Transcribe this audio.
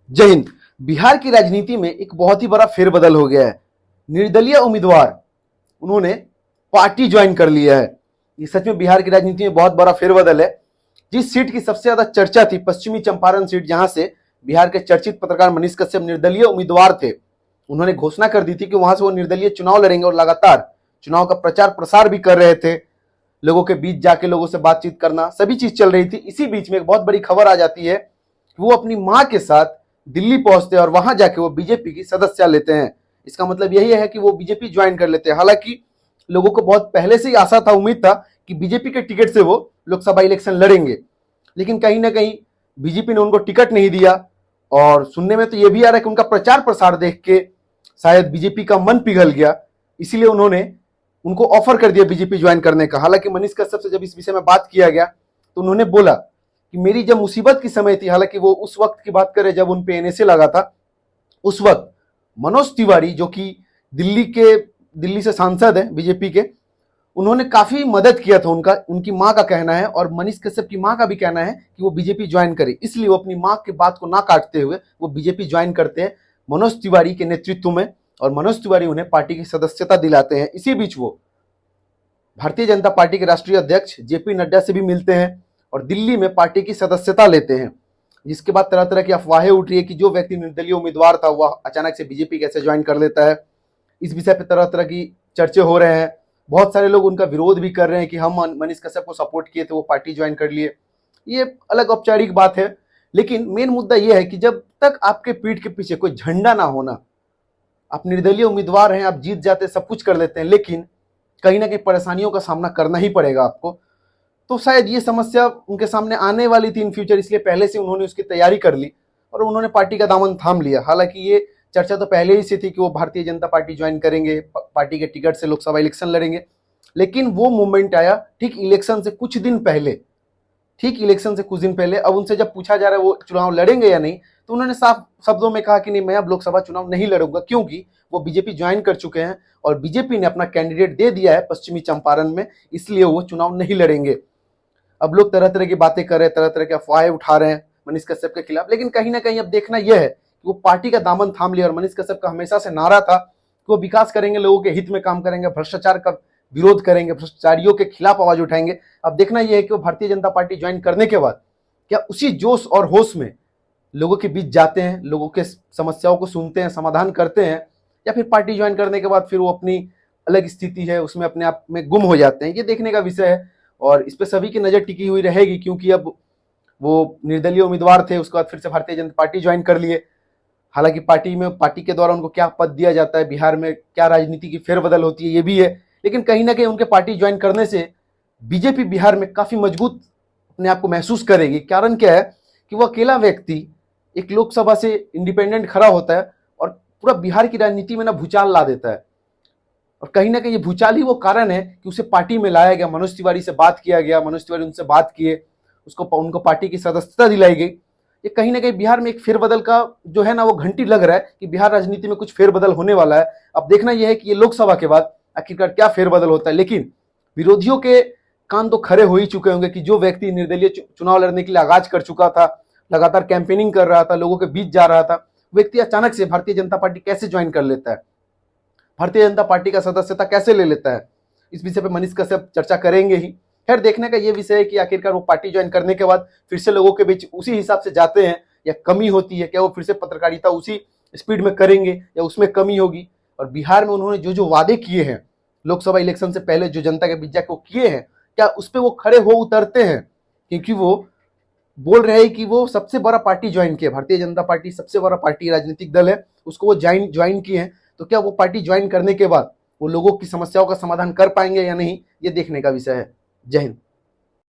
जय हिंद। बिहार की राजनीति में एक बहुत ही बड़ा फेरबदल हो गया है। निर्दलीय उम्मीदवार उन्होंने पार्टी ज्वाइन कर लिया है। ये सच में बिहार की राजनीति में बहुत बड़ा फेरबदल है। जिस सीट की सबसे ज्यादा चर्चा थी, पश्चिमी चंपारण सीट, जहां से बिहार के चर्चित पत्रकार मनीष कश्यप निर्दलीय उम्मीदवार थे, उन्होंने घोषणा कर दी थी कि वहां से वो निर्दलीय चुनाव लड़ेंगे और लगातार चुनाव का प्रचार प्रसार भी कर रहे थे। लोगों के बीच जाके लोगों से बातचीत करना, सभी चीज चल रही थी। इसी बीच में एक बहुत बड़ी खबर आ जाती है कि वो अपनी मां के साथ दिल्ली पहुंचते हैं और वहां जाके वो बीजेपी की सदस्यता लेते हैं। इसका मतलब यही है कि वो बीजेपी ज्वाइन कर लेते हैं। हालांकि लोगों को बहुत पहले से ही आशा था, उम्मीद था कि बीजेपी के टिकट से वो लोकसभा इलेक्शन लड़ेंगे, लेकिन कहीं ना कहीं बीजेपी ने उनको टिकट नहीं दिया। और सुनने में तो ये भी आ रहा है कि उनका प्रचार प्रसार देख के शायद बीजेपी का मन पिघल गया, इसीलिए उन्होंने उनको ऑफर कर दिया बीजेपी ज्वाइन करने का। हालांकि मनीष कश्यप से जब इस विषय में बात किया गया तो उन्होंने बोला कि मेरी जब मुसीबत की समय थी, हालांकि वो उस वक्त की बात करें जब उन पे एनएसए लगा था, उस वक्त मनोज तिवारी जो कि दिल्ली से सांसद है बीजेपी के, उन्होंने काफी मदद किया था। उनकी मां का कहना है और मनीष कश्यप की मां का भी कहना है कि वो बीजेपी ज्वाइन करे, इसलिए वो अपनी मां की बात को ना काटते हुए वो बीजेपी ज्वाइन करते हैं मनोज तिवारी के नेतृत्व में, और मनोज तिवारी उन्हें पार्टी की सदस्यता दिलाते हैं। इसी बीच वो भारतीय जनता पार्टी के राष्ट्रीय अध्यक्ष जेपी नड्डा से भी मिलते हैं और दिल्ली में पार्टी की सदस्यता लेते हैं। जिसके बाद तरह तरह की अफवाहें उठ रही है कि जो व्यक्ति निर्दलीय उम्मीदवार था वह अचानक से बीजेपी कैसे ज्वाइन कर लेता है। इस विषय पर तरह तरह की चर्चे हो रहे हैं। बहुत सारे लोग उनका विरोध भी कर रहे हैं कि हम मनीष कश्यप को सपोर्ट किए थे, वो पार्टी ज्वाइन कर लिए। ये अलग औपचारिक बात है, लेकिन मेन मुद्दा यह है कि जब तक आपके पीठ के पीछे कोई झंडा ना होना, आप निर्दलीय उम्मीदवार हैं, आप जीत जाते, सब कुछ कर लेते हैं, लेकिन कहीं ना कहीं परेशानियों का सामना करना ही पड़ेगा आपको। तो शायद ये समस्या उनके सामने आने वाली थी इन फ्यूचर, इसलिए पहले से उन्होंने उसकी तैयारी कर ली और उन्होंने पार्टी का दामन थाम लिया। हालांकि ये चर्चा तो पहले ही से थी कि वो भारतीय जनता पार्टी ज्वाइन करेंगे, पार्टी के टिकट से लोकसभा इलेक्शन लड़ेंगे, लेकिन वो मूवमेंट आया ठीक इलेक्शन से कुछ दिन पहले। अब उनसे जब पूछा जा रहा है वो चुनाव लड़ेंगे या नहीं, तो उन्होंने साफ शब्दों में कहा कि नहीं, मैं अब लोकसभा चुनाव नहीं लड़ूंगा, क्योंकि वो बीजेपी ज्वाइन कर चुके हैं और बीजेपी ने अपना कैंडिडेट दे दिया है पश्चिमी चंपारण में, इसलिए वो चुनाव नहीं लड़ेंगे। अब लोग तरह तरह की बातें कर रहे हैं, तरह तरह के अफवाहें उठा रहे हैं मनीष कश्यप के खिलाफ, लेकिन कहीं ना कहीं अब देखना यह है कि वो पार्टी का दामन थाम लिया। और मनीष कश्यप का हमेशा से नारा था कि वो विकास करेंगे, लोगों के हित में काम करेंगे, भ्रष्टाचार का विरोध करेंगे, भ्रष्टाचारियों के खिलाफ आवाज उठाएंगे। अब देखना यह है कि वो भारतीय जनता पार्टी ज्वाइन करने के बाद क्या उसी जोश और होश में लोगों के बीच जाते हैं, लोगों के समस्याओं को सुनते हैं, समाधान करते हैं, या फिर पार्टी ज्वाइन करने के बाद फिर वो अपनी अलग स्थिति है उसमें अपने आप में गुम हो जाते हैं। ये देखने का विषय है और इस पर सभी की नजर टिकी हुई रहेगी, क्योंकि अब वो निर्दलीय उम्मीदवार थे, उसके बाद फिर से भारतीय जनता पार्टी ज्वाइन कर लिए। हालांकि पार्टी के द्वारा उनको क्या पद दिया जाता है, बिहार में क्या राजनीति की फेरबदल होती है, ये भी है, लेकिन कहीं ना कहीं उनके पार्टी ज्वाइन करने से बीजेपी बिहार में काफी मजबूत अपने आप को महसूस करेगी। कारण क्या है कि वो अकेला व्यक्ति एक लोकसभा से इंडिपेंडेंट खड़ा होता है और पूरा बिहार की राजनीति में ना भूचाल ला देता है। और कहीं ना कहीं ये भूचाल ही वो कारण है कि उसे पार्टी में लाया गया, मनोज तिवारी से बात किया गया, मनोज तिवारी उनसे बात किए, उनको पार्टी की सदस्यता दिलाई गई। ये कहीं ना कहीं बिहार में एक फेरबदल का जो है ना वो घंटी लग रहा है कि बिहार राजनीति में कुछ फेरबदल होने वाला है। अब देखना यह है कि ये लोकसभा के बाद आखिरकार क्या फेरबदल होता है। लेकिन विरोधियों के कान तो खड़े हो ही चुके होंगे कि जो व्यक्ति निर्दलीय चुनाव लड़ने के लिए आगाज कर चुका था, लगातार कैंपेनिंग कर रहा था, लोगों के बीच जा रहा था, व्यक्ति अचानक से भारतीय जनता पार्टी कैसे ज्वाइन कर लेता है, भारतीय जनता पार्टी का सदस्यता कैसे ले लेता है। इस विषय पे मनीष कश्यप चर्चा करेंगे ही। खैर, देखने का ये विषय है कि आखिरकार वो पार्टी ज्वाइन करने के बाद फिर से लोगों के बीच उसी हिसाब से जाते हैं या कमी होती है, क्या वो फिर से पत्रकारिता उसी स्पीड में करेंगे या उसमें कमी होगी। और बिहार में उन्होंने जो जो वादे किए हैं लोकसभा इलेक्शन से पहले, जो जनता के बीच जाके वो किए हैं, क्या उस पर वो खड़े हो उतरते हैं? क्योंकि वो बोल रहे हैं कि वो सबसे बड़ा पार्टी ज्वाइन किया, भारतीय जनता पार्टी सबसे बड़ा पार्टी राजनीतिक दल है, उसको वो ज्वाइन किए हैं। तो क्या वो पार्टी ज्वाइन करने के बाद वो लोगों की समस्याओं का समाधान कर पाएंगे या नहीं, ये देखने का विषय है। जय हिंद।